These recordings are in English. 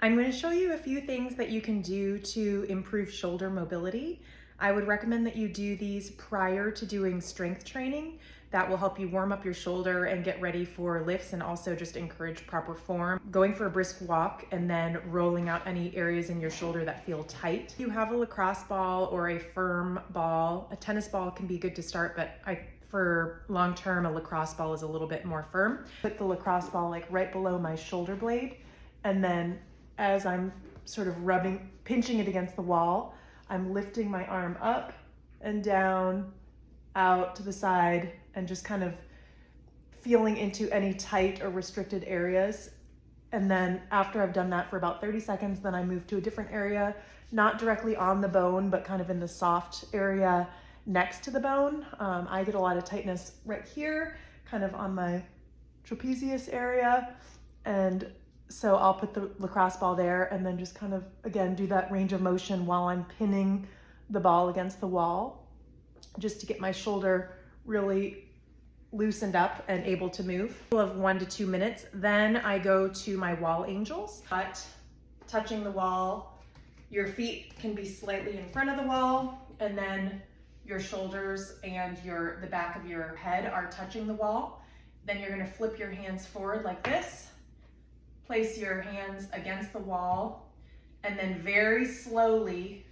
I'm going to show you a few things that you can do to improve shoulder mobility. I would recommend that you do these prior to doing strength training. That will help you warm up your shoulder and get ready for lifts, and also just encourage proper form. Going for a brisk walk and then rolling out any areas in your shoulder that feel tight. If you have a lacrosse ball or a firm ball, a tennis ball can be good to start, but for long term, a lacrosse ball is a little bit more firm. Put the lacrosse ball like right below my shoulder blade, and then as I'm sort of pinching it against the wall, I'm lifting my arm up and down, out to the side, and just kind of feeling into any tight or restricted areas. And then after I've done that for about 30 seconds, then I move to a different area, not directly on the bone, but kind of in the soft area next to the bone. I get a lot of tightness right here, kind of on my trapezius area. And so I'll put the lacrosse ball there and then just kind of, again, do that range of motion while I'm pinning the ball against the wall, just to get my shoulder really loosened up and able to move. Of 1 to 2 minutes. Then I go to my wall angels. But touching the wall, your feet can be slightly in front of the wall, and then your shoulders and the back of your head are touching the wall. Then you're going to flip your hands forward like this. Place your hands against the wall, and then very slowly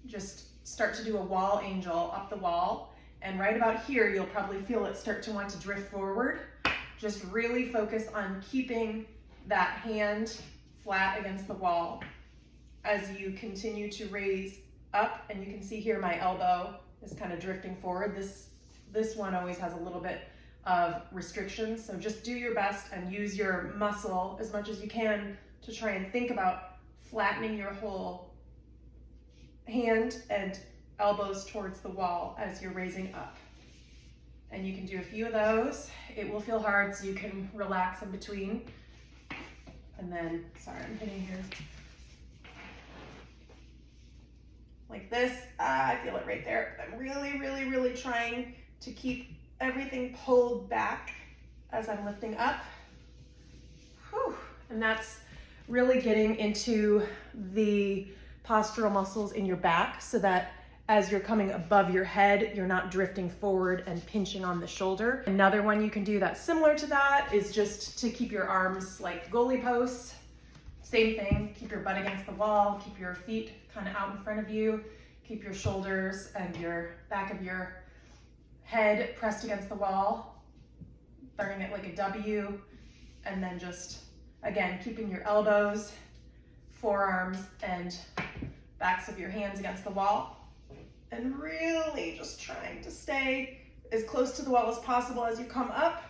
just start to do a wall angel up the wall. And right about here, you'll probably feel it start to want to drift forward. Just really focus on keeping that hand flat against the wall as you continue to raise up. And you can see here my elbow is kind of drifting forward. This one always has a little bit of restrictions, so just do your best and use your muscle as much as you can to try and think about flattening your whole hand and elbows towards the wall as you're raising up. And you can do a few of those. It will feel hard, so you can relax in between. And then, sorry, I'm hitting here like this. I feel it right there. I'm really trying to keep everything pulled back as I'm lifting up. Whew. And that's really getting into the postural muscles in your back, so that as you're coming above your head, you're not drifting forward and pinching on the shoulder. Another one you can do that's similar to that is just to keep your arms like goalie posts. Same thing, keep your butt against the wall, keep your feet kind of out in front of you, keep your shoulders and your back of your head pressed against the wall, turning it like a W, and then just, again, keeping your elbows, forearms, and backs of your hands against the wall, and really just trying to stay as close to the wall as possible as you come up,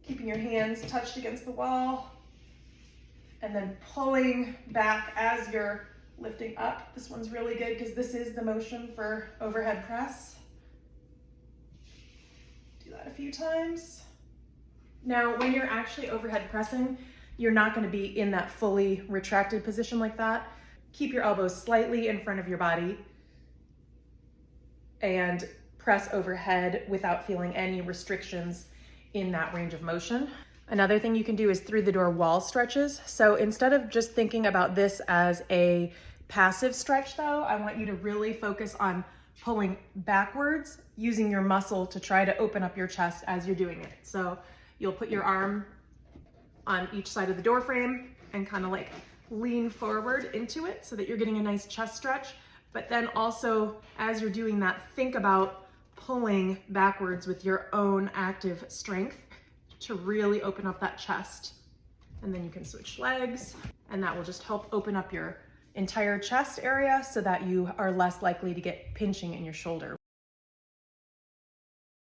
keeping your hands touched against the wall, and then pulling back as you're lifting up. This one's really good because this is the motion for overhead press. Do that a few times. Now, when you're actually overhead pressing, you're not going to be in that fully retracted position like that. Keep your elbows slightly in front of your body and press overhead without feeling any restrictions in that range of motion. Another thing you can do is through the door wall stretches. So instead of just thinking about this as a passive stretch though, I want you to really focus on pulling backwards, using your muscle to try to open up your chest as you're doing it. So you'll put your arm on each side of the door frame and kind of like lean forward into it so that you're getting a nice chest stretch. But then also, as you're doing that, think about pulling backwards with your own active strength to really open up that chest. And then you can switch legs, and that will just help open up your entire chest area so that you are less likely to get pinching in your shoulder.